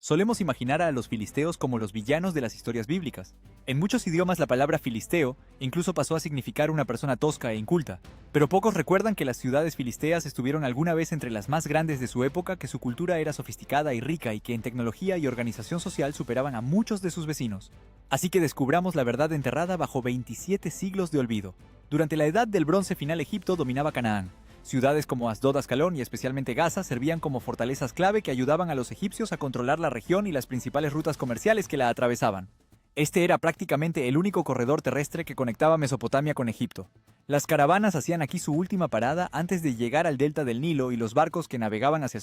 Solemos imaginar a los filisteos como los villanos de las historias bíblicas. En muchos idiomas la palabra filisteo incluso pasó a significar una persona tosca e inculta, pero pocos recuerdan que las ciudades filisteas estuvieron alguna vez entre las más grandes de su época, que su cultura era sofisticada y rica y que en tecnología y organización social superaban a muchos de sus vecinos. Así que descubramos la verdad enterrada bajo 27 siglos de olvido. Durante la Edad del Bronce final, Egipto dominaba Canaán. Ciudades como Asdod, Ascalón y especialmente Gaza servían como fortalezas clave que ayudaban a los egipcios a controlar la región y las principales rutas comerciales que la atravesaban. Este era prácticamente el único corredor terrestre que conectaba Mesopotamia con Egipto. Las caravanas hacían aquí su última parada antes de llegar al delta del Nilo, y los barcos que navegaban hacia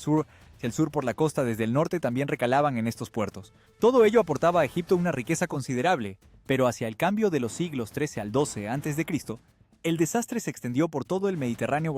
el sur por la costa desde el norte también recalaban en estos puertos. Todo ello aportaba a Egipto una riqueza considerable, pero hacia el cambio de los siglos XIII al XII a.C., el desastre se extendió por todo el Mediterráneo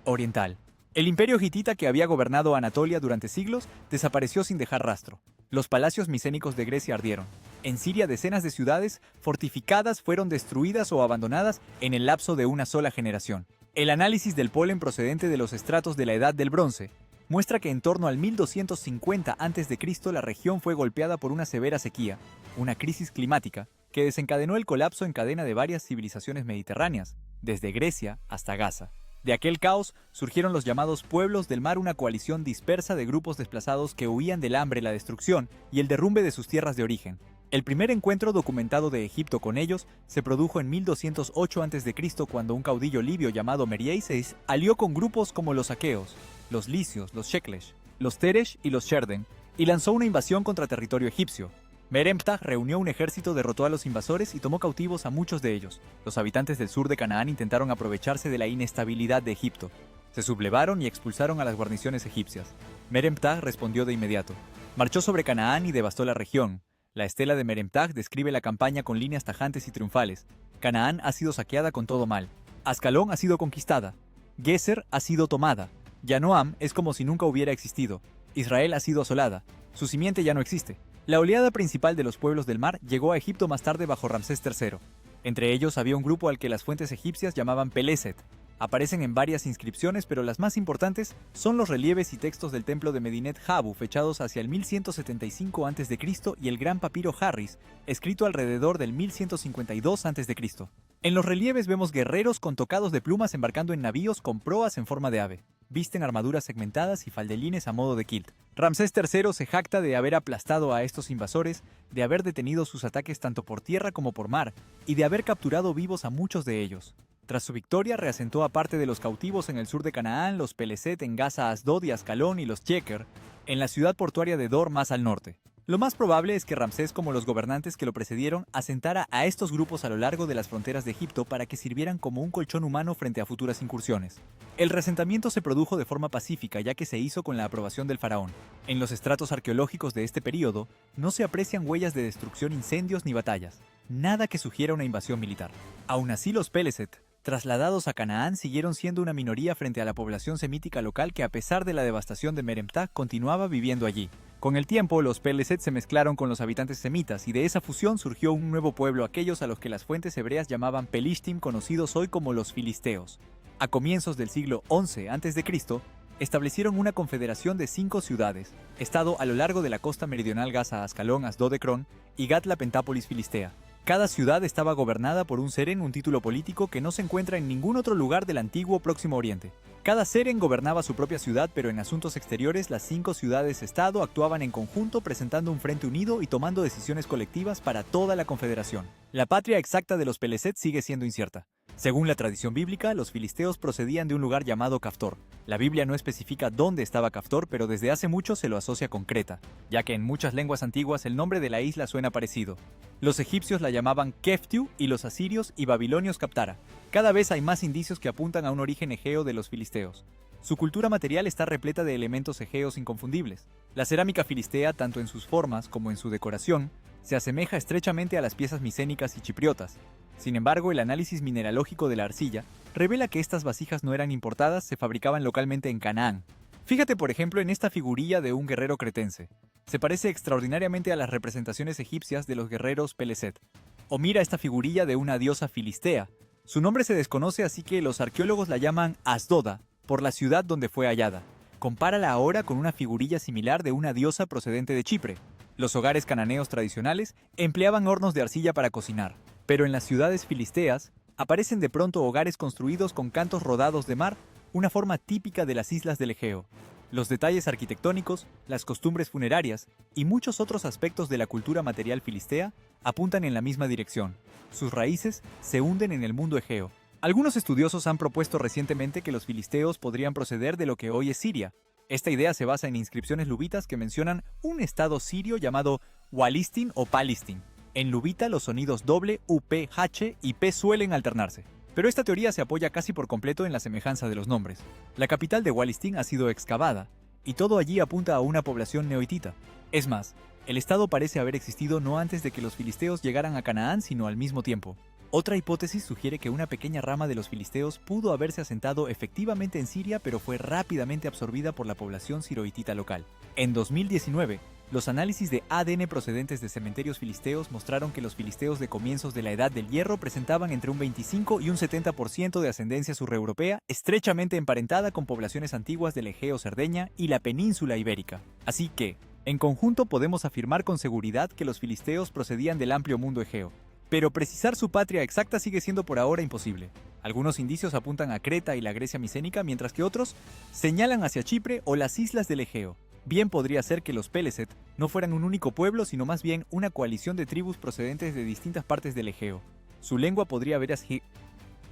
oriental. El imperio hitita, que había gobernado Anatolia durante siglos, desapareció sin dejar rastro. Los palacios micénicos de Grecia ardieron. En Siria, decenas de ciudades fortificadas fueron destruidas o abandonadas en el lapso de una sola generación. El análisis del polen procedente de los estratos de la Edad del Bronce muestra que en torno al 1250 a.C. la región fue golpeada por una severa sequía, una crisis climática, que desencadenó el colapso en cadena de varias civilizaciones mediterráneas, desde Grecia hasta Gaza. De aquel caos surgieron los llamados pueblos del mar, una coalición dispersa de grupos desplazados que huían del hambre, la destrucción y el derrumbe de sus tierras de origen. El primer encuentro documentado de Egipto con ellos se produjo en 1208 a.C., cuando un caudillo libio llamado Merieises alió con grupos como los aqueos, los licios, los sheklesh, los teresh y los sherden, y lanzó una invasión contra territorio egipcio. Meremptah reunió un ejército, derrotó a los invasores y tomó cautivos a muchos de ellos. Los habitantes del sur de Canaán intentaron aprovecharse de la inestabilidad de Egipto. Se sublevaron y expulsaron a las guarniciones egipcias. Meremptah respondió de inmediato. Marchó sobre Canaán y devastó la región. La estela de Meremptah describe la campaña con líneas tajantes y triunfales. Canaán ha sido saqueada con todo mal. Ascalón ha sido conquistada. Geser ha sido tomada. Yanoam es como si nunca hubiera existido. Israel ha sido asolada. Su simiente ya no existe. La oleada principal de los pueblos del mar llegó a Egipto más tarde bajo Ramsés III. Entre ellos había un grupo al que las fuentes egipcias llamaban Peleset. Aparecen en varias inscripciones, pero las más importantes son los relieves y textos del templo de Medinet Habu, fechados hacia el 1175 a.C., y el gran papiro Harris, escrito alrededor del 1152 a.C. En los relieves vemos guerreros con tocados de plumas embarcando en navíos con proas en forma de ave. Visten armaduras segmentadas y faldelines a modo de kilt. Ramsés III se jacta de haber aplastado a estos invasores, de haber detenido sus ataques tanto por tierra como por mar, y de haber capturado vivos a muchos de ellos. Tras su victoria, reasentó a parte de los cautivos en el sur de Canaán, los Peleset en Gaza, Asdod y Ascalón, y los Cheker en la ciudad portuaria de Dor más al norte. Lo más probable es que Ramsés, como los gobernantes que lo precedieron, asentara a estos grupos a lo largo de las fronteras de Egipto para que sirvieran como un colchón humano frente a futuras incursiones. El resentamiento se produjo de forma pacífica, ya que se hizo con la aprobación del faraón. En los estratos arqueológicos de este período no se aprecian huellas de destrucción, incendios ni batallas, nada que sugiera una invasión militar. Aún así, los Peleset, trasladados a Canaán, siguieron siendo una minoría frente a la población semítica local que, a pesar de la devastación de Meremptah, continuaba viviendo allí. Con el tiempo, los Peleset se mezclaron con los habitantes semitas, y de esa fusión surgió un nuevo pueblo, aquellos a los que las fuentes hebreas llamaban Pelishtim, conocidos hoy como los filisteos. A comienzos del siglo XI a.C., establecieron una confederación de 5 ciudades, estado a lo largo de la costa meridional: Gaza, Ascalón, Asdod, Ecrón y Gat, la Pentápolis filistea. Cada ciudad estaba gobernada por un seren, un título político que no se encuentra en ningún otro lugar del antiguo Próximo Oriente. Cada seren gobernaba su propia ciudad, pero en asuntos exteriores las 5 ciudades-estado actuaban en conjunto, presentando un frente unido y tomando decisiones colectivas para toda la confederación. La patria exacta de los Peleset sigue siendo incierta. Según la tradición bíblica, los filisteos procedían de un lugar llamado Caftor. La Biblia no especifica dónde estaba Caftor, pero desde hace mucho se lo asocia con Creta, ya que en muchas lenguas antiguas el nombre de la isla suena parecido. Los egipcios la llamaban Keftiu y los asirios y babilonios Captara. Cada vez hay más indicios que apuntan a un origen egeo de los filisteos. Su cultura material está repleta de elementos egeos inconfundibles. La cerámica filistea, tanto en sus formas como en su decoración, se asemeja estrechamente a las piezas micénicas y chipriotas. Sin embargo, el análisis mineralógico de la arcilla revela que estas vasijas no eran importadas, se fabricaban localmente en Canaán. Fíjate, por ejemplo, en esta figurilla de un guerrero cretense. Se parece extraordinariamente a las representaciones egipcias de los guerreros Peleset. O mira esta figurilla de una diosa filistea. Su nombre se desconoce, así que los arqueólogos la llaman Asdoda, por la ciudad donde fue hallada. Compárala ahora con una figurilla similar de una diosa procedente de Chipre. Los hogares cananeos tradicionales empleaban hornos de arcilla para cocinar, pero en las ciudades filisteas aparecen de pronto hogares construidos con cantos rodados de mar, una forma típica de las islas del Egeo. Los detalles arquitectónicos, las costumbres funerarias y muchos otros aspectos de la cultura material filistea apuntan en la misma dirección. Sus raíces se hunden en el mundo egeo. Algunos estudiosos han propuesto recientemente que los filisteos podrían proceder de lo que hoy es Siria. Esta idea se basa en inscripciones lubitas que mencionan un estado sirio llamado Walistin o Palistin. En lubita los sonidos doble, up, h y p suelen alternarse. Pero esta teoría se apoya casi por completo en la semejanza de los nombres. La capital de Walistin ha sido excavada, y todo allí apunta a una población neohitita. Es más, el estado parece haber existido no antes de que los filisteos llegaran a Canaán, sino al mismo tiempo. Otra hipótesis sugiere que una pequeña rama de los filisteos pudo haberse asentado efectivamente en Siria, pero fue rápidamente absorbida por la población sirohitita local. En 2019, los análisis de ADN procedentes de cementerios filisteos mostraron que los filisteos de comienzos de la Edad del Hierro presentaban entre un 25 y un 70% de ascendencia sureuropea, estrechamente emparentada con poblaciones antiguas del Egeo Cerdeña y la península ibérica. Así que, en conjunto podemos afirmar con seguridad que los filisteos procedían del amplio mundo egeo. Pero precisar su patria exacta sigue siendo por ahora imposible. Algunos indicios apuntan a Creta y la Grecia micénica, mientras que otros señalan hacia Chipre o las islas del Egeo. Bien podría ser que los Peleset no fueran un único pueblo, sino más bien una coalición de tribus procedentes de distintas partes del Egeo. Su lengua podría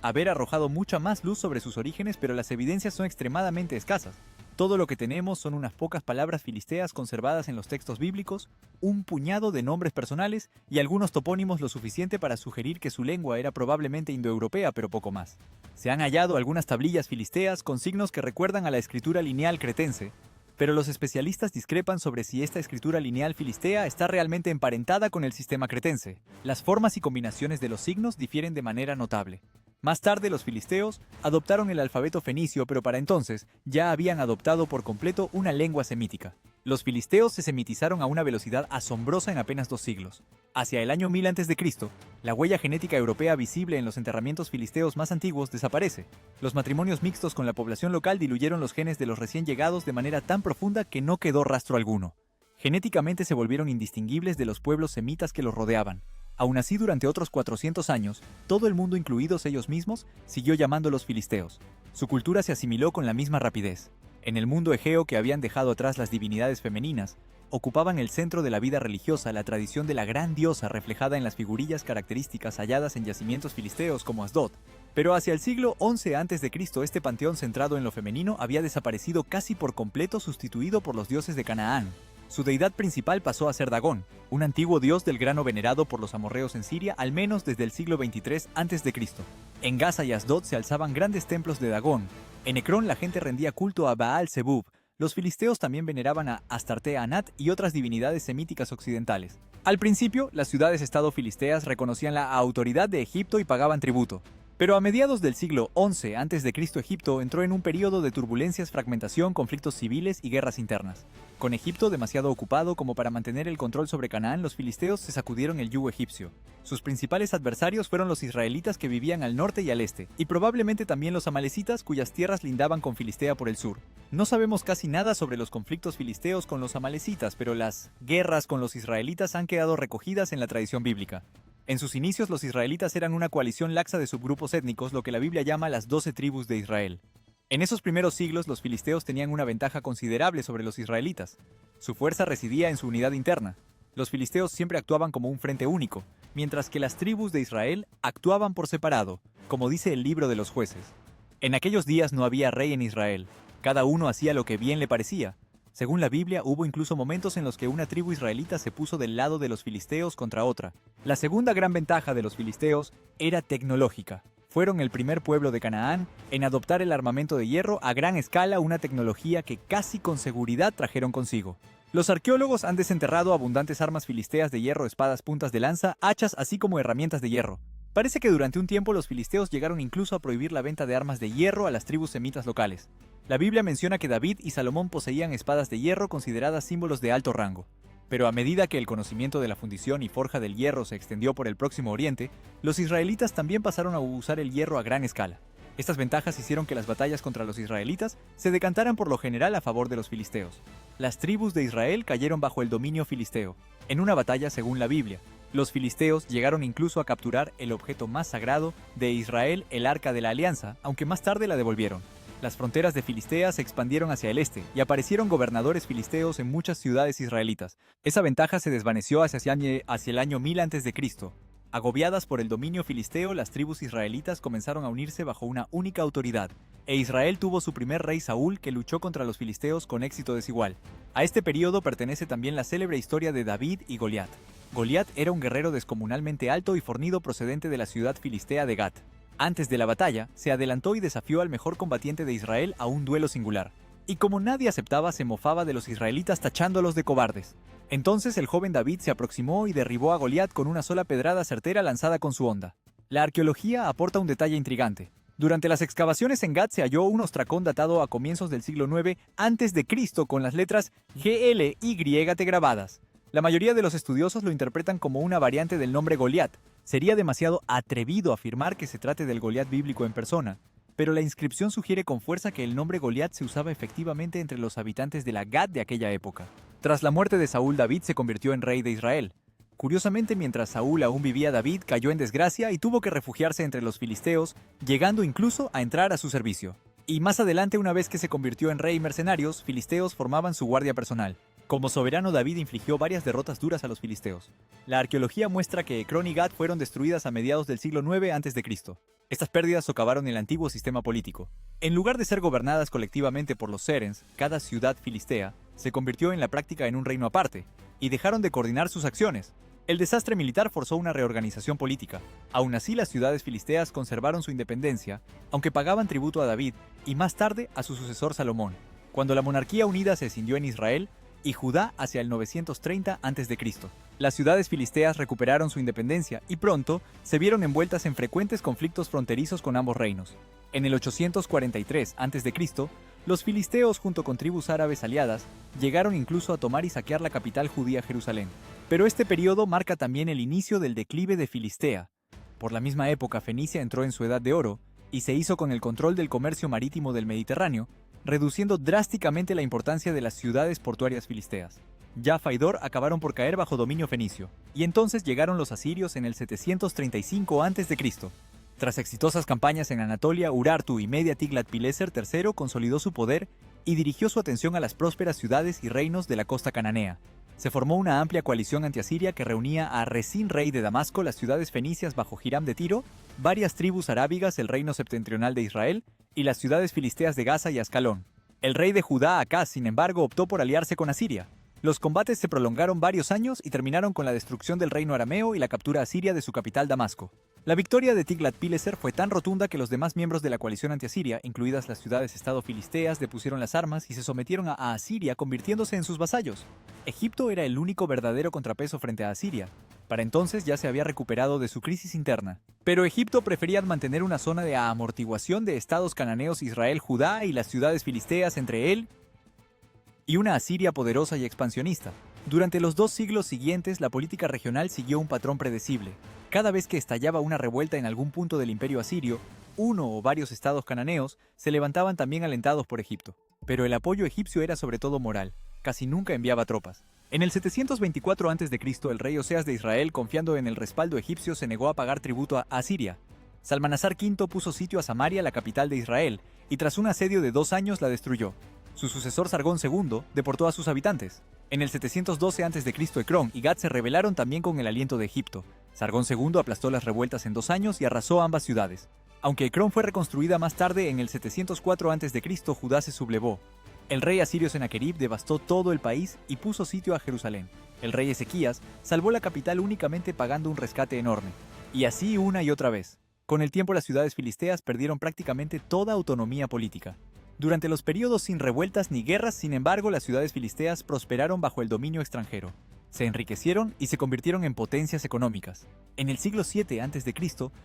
haber arrojado mucha más luz sobre sus orígenes, pero las evidencias son extremadamente escasas. Todo lo que tenemos son unas pocas palabras filisteas conservadas en los textos bíblicos, un puñado de nombres personales y algunos topónimos lo suficiente para sugerir que su lengua era probablemente indoeuropea, pero poco más. Se han hallado algunas tablillas filisteas con signos que recuerdan a la escritura lineal cretense, pero los especialistas discrepan sobre si esta escritura lineal filistea está realmente emparentada con el sistema cretense. Las formas y combinaciones de los signos difieren de manera notable. Más tarde los filisteos adoptaron el alfabeto fenicio, pero para entonces ya habían adoptado por completo una lengua semítica. Los filisteos se semitizaron a una velocidad asombrosa en apenas 2 siglos. Hacia el año 1000 a.C., la huella genética europea visible en los enterramientos filisteos más antiguos desaparece. Los matrimonios mixtos con la población local diluyeron los genes de los recién llegados de manera tan profunda que no quedó rastro alguno. Genéticamente se volvieron indistinguibles de los pueblos semitas que los rodeaban. Aún así, durante otros 400 años, todo el mundo, incluidos ellos mismos, siguió llamándolos filisteos. Su cultura se asimiló con la misma rapidez. En el mundo egeo, que habían dejado atrás las divinidades femeninas, ocupaban el centro de la vida religiosa la tradición de la gran diosa reflejada en las figurillas características halladas en yacimientos filisteos como Asdod. Pero hacia el siglo XI a.C., este panteón centrado en lo femenino había desaparecido casi por completo, sustituido por los dioses de Canaán. Su deidad principal pasó a ser Dagón, un antiguo dios del grano venerado por los amorreos en Siria al menos desde el siglo XXIII a.C. En Gaza y Asdod se alzaban grandes templos de Dagón. En Ecrón la gente rendía culto a Baal Zebub. Los filisteos también veneraban a Astarte Anat y otras divinidades semíticas occidentales. Al principio, las ciudades-estado filisteas reconocían la autoridad de Egipto y pagaban tributo. Pero a mediados del siglo XI a.C., Egipto entró en un periodo de turbulencias, fragmentación, conflictos civiles y guerras internas. Con Egipto demasiado ocupado como para mantener el control sobre Canaán, los filisteos se sacudieron el yugo egipcio. Sus principales adversarios fueron los israelitas, que vivían al norte y al este, y probablemente también los amalecitas, cuyas tierras lindaban con Filistea por el sur. No sabemos casi nada sobre los conflictos filisteos con los amalecitas, pero las guerras con los israelitas han quedado recogidas en la tradición bíblica. En sus inicios, los israelitas eran una coalición laxa de subgrupos étnicos, lo que la Biblia llama las 12 tribus de Israel. En esos primeros siglos, los filisteos tenían una ventaja considerable sobre los israelitas. Su fuerza residía en su unidad interna. Los filisteos siempre actuaban como un frente único, mientras que las tribus de Israel actuaban por separado, como dice el libro de los Jueces. En aquellos días no había rey en Israel. Cada uno hacía lo que bien le parecía. Según la Biblia, hubo incluso momentos en los que una tribu israelita se puso del lado de los filisteos contra otra. La segunda gran ventaja de los filisteos era tecnológica. Fueron el primer pueblo de Canaán en adoptar el armamento de hierro a gran escala, una tecnología que casi con seguridad trajeron consigo. Los arqueólogos han desenterrado abundantes armas filisteas de hierro, espadas, puntas de lanza, hachas, así como herramientas de hierro. Parece que durante un tiempo los filisteos llegaron incluso a prohibir la venta de armas de hierro a las tribus semitas locales. La Biblia menciona que David y Salomón poseían espadas de hierro consideradas símbolos de alto rango. Pero a medida que el conocimiento de la fundición y forja del hierro se extendió por el Próximo Oriente, los israelitas también pasaron a usar el hierro a gran escala. Estas ventajas hicieron que las batallas contra los israelitas se decantaran por lo general a favor de los filisteos. Las tribus de Israel cayeron bajo el dominio filisteo, en una batalla según la Biblia. Los filisteos llegaron incluso a capturar el objeto más sagrado de Israel, el Arca de la Alianza, aunque más tarde la devolvieron. Las fronteras de Filistea se expandieron hacia el este y aparecieron gobernadores filisteos en muchas ciudades israelitas. Esa ventaja se desvaneció hacia el año 1000 a.C. Agobiadas por el dominio filisteo, las tribus israelitas comenzaron a unirse bajo una única autoridad, e Israel tuvo su primer rey Saúl, que luchó contra los filisteos con éxito desigual. A este periodo pertenece también la célebre historia de David y Goliat. Goliat era un guerrero descomunalmente alto y fornido procedente de la ciudad filistea de Gat. Antes de la batalla, se adelantó y desafió al mejor combatiente de Israel a un duelo singular. Y como nadie aceptaba, se mofaba de los israelitas tachándolos de cobardes. Entonces el joven David se aproximó y derribó a Goliat con una sola pedrada certera lanzada con su honda. La arqueología aporta un detalle intrigante. Durante las excavaciones en Gat se halló un ostracón datado a comienzos del siglo IX a.C. con las letras GLYT grabadas. La mayoría de los estudiosos lo interpretan como una variante del nombre Goliat. Sería demasiado atrevido afirmar que se trate del Goliat bíblico en persona, pero la inscripción sugiere con fuerza que el nombre Goliat se usaba efectivamente entre los habitantes de la Gat de aquella época. Tras la muerte de Saúl, David se convirtió en rey de Israel. Curiosamente, mientras Saúl aún vivía, David cayó en desgracia y tuvo que refugiarse entre los filisteos, llegando incluso a entrar a su servicio. Y más adelante, una vez que se convirtió en rey y mercenarios, filisteos formaban su guardia personal. Como soberano, David infligió varias derrotas duras a los filisteos. La arqueología muestra que Ecrón y Gat fueron destruidas a mediados del siglo IX a.C. Estas pérdidas socavaron el antiguo sistema político. En lugar de ser gobernadas colectivamente por los Serens, cada ciudad filistea se convirtió en la práctica en un reino aparte, y dejaron de coordinar sus acciones. El desastre militar forzó una reorganización política. Aún así, las ciudades filisteas conservaron su independencia, aunque pagaban tributo a David y más tarde a su sucesor Salomón. Cuando la monarquía unida se escindió en Israel y Judá hacia el 930 a.C., las ciudades filisteas recuperaron su independencia y pronto se vieron envueltas en frecuentes conflictos fronterizos con ambos reinos. En el 843 a.C., los filisteos, junto con tribus árabes aliadas, llegaron incluso a tomar y saquear la capital judía Jerusalén. Pero este periodo marca también el inicio del declive de Filistea. Por la misma época, Fenicia entró en su edad de oro y se hizo con el control del comercio marítimo del Mediterráneo, reduciendo drásticamente la importancia de las ciudades portuarias filisteas. Jaffa y Dor acabaron por caer bajo dominio fenicio, y entonces llegaron los asirios en el 735 a.C. Tras exitosas campañas en Anatolia, Urartu y Media Tiglat-Pileser III consolidó su poder y dirigió su atención a las prósperas ciudades y reinos de la costa cananea. Se formó una amplia coalición antiasiria que reunía a Resín, rey de Damasco, las ciudades fenicias bajo Hiram de Tiro, varias tribus arábigas, el reino septentrional de Israel y las ciudades filisteas de Gaza y Ascalón. El rey de Judá, Acaz, sin embargo, optó por aliarse con Asiria. Los combates se prolongaron varios años y terminaron con la destrucción del reino arameo y la captura asiria de su capital Damasco. La victoria de Tiglat-Pileser fue tan rotunda que los demás miembros de la coalición antiasiria, incluidas las ciudades-estado filisteas, depusieron las armas y se sometieron a Asiria, convirtiéndose en sus vasallos. Egipto era el único verdadero contrapeso frente a Asiria. Para entonces ya se había recuperado de su crisis interna. Pero Egipto prefería mantener una zona de amortiguación de estados cananeos, Israel, Judá y las ciudades filisteas entre él y una Asiria poderosa y expansionista. Durante los 2 siglos siguientes, la política regional siguió un patrón predecible. Cada vez que estallaba una revuelta en algún punto del imperio asirio, uno o varios estados cananeos se levantaban también alentados por Egipto. Pero el apoyo egipcio era sobre todo moral, casi nunca enviaba tropas. En el 724 a.C., el rey Oseas de Israel, confiando en el respaldo egipcio, se negó a pagar tributo a Asiria. Salmanasar V puso sitio a Samaria, la capital de Israel, y tras un asedio de 2 años la destruyó. Su sucesor Sargón II deportó a sus habitantes. En el 712 a.C. Ecrón y Gat se rebelaron también con el aliento de Egipto. Sargón II aplastó las revueltas en 2 años y arrasó ambas ciudades. Aunque Ecrón fue reconstruida más tarde, en el 704 a.C. Judá se sublevó. El rey asirio Sennacherib devastó todo el país y puso sitio a Jerusalén. El rey Ezequías salvó la capital únicamente pagando un rescate enorme. Y así una y otra vez. Con el tiempo las ciudades filisteas perdieron prácticamente toda autonomía política. Durante los periodos sin revueltas ni guerras, sin embargo, las ciudades filisteas prosperaron bajo el dominio extranjero. Se enriquecieron y se convirtieron en potencias económicas. En el siglo VII a.C.,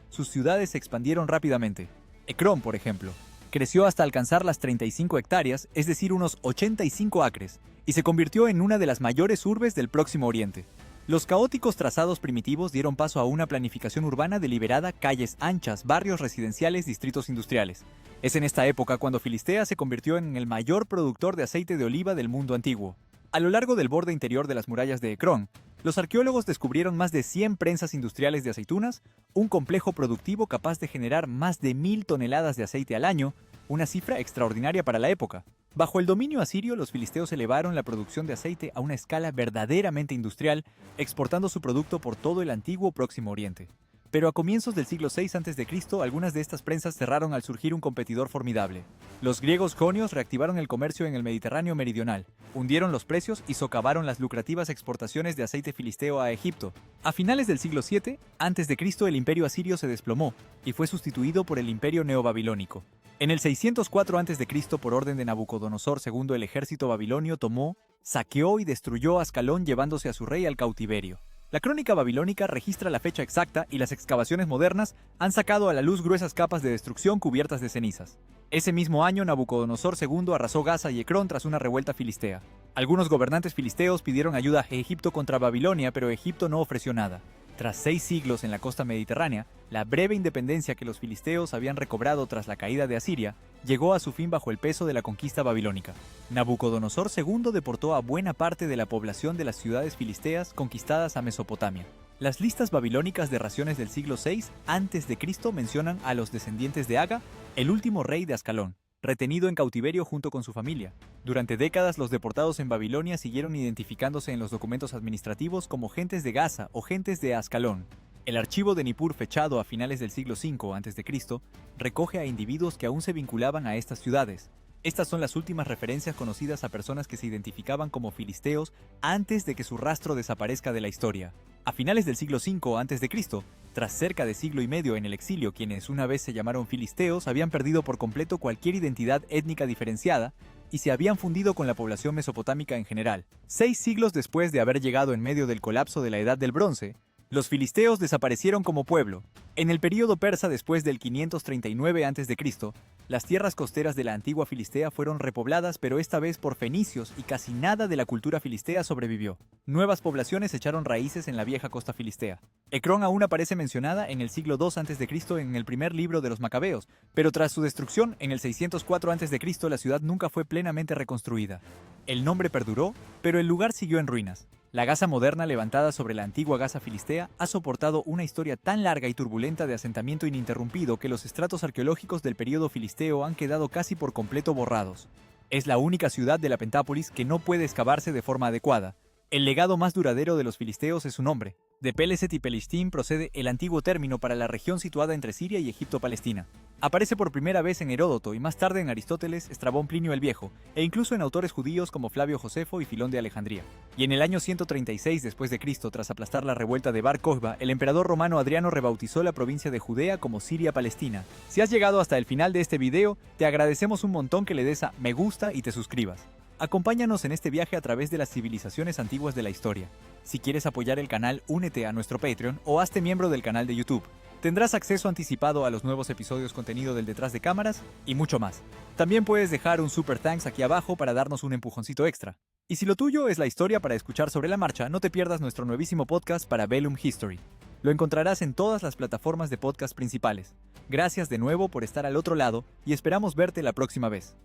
sus ciudades se expandieron rápidamente. Ecrón, por ejemplo, creció hasta alcanzar las 35 hectáreas, es decir, unos 85 acres, y se convirtió en una de las mayores urbes del Próximo Oriente. Los caóticos trazados primitivos dieron paso a una planificación urbana deliberada, calles anchas, barrios residenciales, distritos industriales. Es en esta época cuando Filistea se convirtió en el mayor productor de aceite de oliva del mundo antiguo. A lo largo del borde interior de las murallas de Ecrón, los arqueólogos descubrieron más de 100 prensas industriales de aceitunas, un complejo productivo capaz de generar más de 1000 toneladas de aceite al año, una cifra extraordinaria para la época. Bajo el dominio asirio, los filisteos elevaron la producción de aceite a una escala verdaderamente industrial, exportando su producto por todo el antiguo Próximo Oriente. Pero a comienzos del siglo VI a.C., algunas de estas prensas cerraron al surgir un competidor formidable. Los griegos jonios reactivaron el comercio en el Mediterráneo meridional, hundieron los precios y socavaron las lucrativas exportaciones de aceite filisteo a Egipto. A finales del siglo VII a.C., el imperio asirio se desplomó y fue sustituido por el imperio neobabilónico. En el 604 a.C., por orden de Nabucodonosor II, el ejército babilonio tomó, saqueó y destruyó Ascalón, llevándose a su rey al cautiverio. La crónica babilónica registra la fecha exacta y las excavaciones modernas han sacado a la luz gruesas capas de destrucción cubiertas de cenizas. Ese mismo año, Nabucodonosor II arrasó Gaza y Ecrón tras una revuelta filistea. Algunos gobernantes filisteos pidieron ayuda a Egipto contra Babilonia, pero Egipto no ofreció nada. Tras 6 siglos en la costa mediterránea, la breve independencia que los filisteos habían recobrado tras la caída de Asiria llegó a su fin bajo el peso de la conquista babilónica. Nabucodonosor II deportó a buena parte de la población de las ciudades filisteas conquistadas a Mesopotamia. Las listas babilónicas de raciones del siglo VI a.C. mencionan a los descendientes de Aga, el último rey de Ascalón, retenido en cautiverio junto con su familia. Durante décadas, los deportados en Babilonia siguieron identificándose en los documentos administrativos como gentes de Gaza o gentes de Ascalón. El archivo de Nippur, fechado a finales del siglo V a.C., recoge a individuos que aún se vinculaban a estas ciudades. Estas son las últimas referencias conocidas a personas que se identificaban como filisteos antes de que su rastro desaparezca de la historia. A finales del siglo V a.C., tras cerca de siglo y medio en el exilio, quienes una vez se llamaron filisteos habían perdido por completo cualquier identidad étnica diferenciada y se habían fundido con la población mesopotámica en general. 6 siglos después de haber llegado en medio del colapso de la Edad del Bronce, los filisteos desaparecieron como pueblo. En el período persa después del 539 a.C., las tierras costeras de la antigua Filistea fueron repobladas, pero esta vez por fenicios, y casi nada de la cultura filistea sobrevivió. Nuevas poblaciones echaron raíces en la vieja costa filistea. Ecrón aún aparece mencionada en el siglo II a.C. en el primer libro de los Macabeos, pero tras su destrucción en el 604 a.C. la ciudad nunca fue plenamente reconstruida. El nombre perduró, pero el lugar siguió en ruinas. La Gaza moderna, levantada sobre la antigua Gaza filistea, ha soportado una historia tan larga y turbulenta de asentamiento ininterrumpido que los estratos arqueológicos del período filisteo han quedado casi por completo borrados. Es la única ciudad de la Pentápolis que no puede excavarse de forma adecuada. El legado más duradero de los filisteos es su nombre. De Peleset y Pelishtim procede el antiguo término para la región situada entre Siria y Egipto-Palestina. Aparece por primera vez en Heródoto y más tarde en Aristóteles, Estrabón, Plinio el Viejo, e incluso en autores judíos como Flavio Josefo y Filón de Alejandría. Y en el año 136 después de Cristo, tras aplastar la revuelta de Bar Kokhba, el emperador romano Adriano rebautizó la provincia de Judea como Siria-Palestina. Si has llegado hasta el final de este video, te agradecemos un montón que le des a me gusta y te suscribas. Acompáñanos en este viaje a través de las civilizaciones antiguas de la historia. Si quieres apoyar el canal, únete a nuestro Patreon o hazte miembro del canal de YouTube. Tendrás acceso anticipado a los nuevos episodios, contenido del detrás de cámaras y mucho más. También puedes dejar un super thanks aquí abajo para darnos un empujoncito extra. Y si lo tuyo es la historia para escuchar sobre la marcha, no te pierdas nuestro nuevísimo podcast Parabellum History. Lo encontrarás en todas las plataformas de podcast principales. Gracias de nuevo por estar al otro lado y esperamos verte la próxima vez.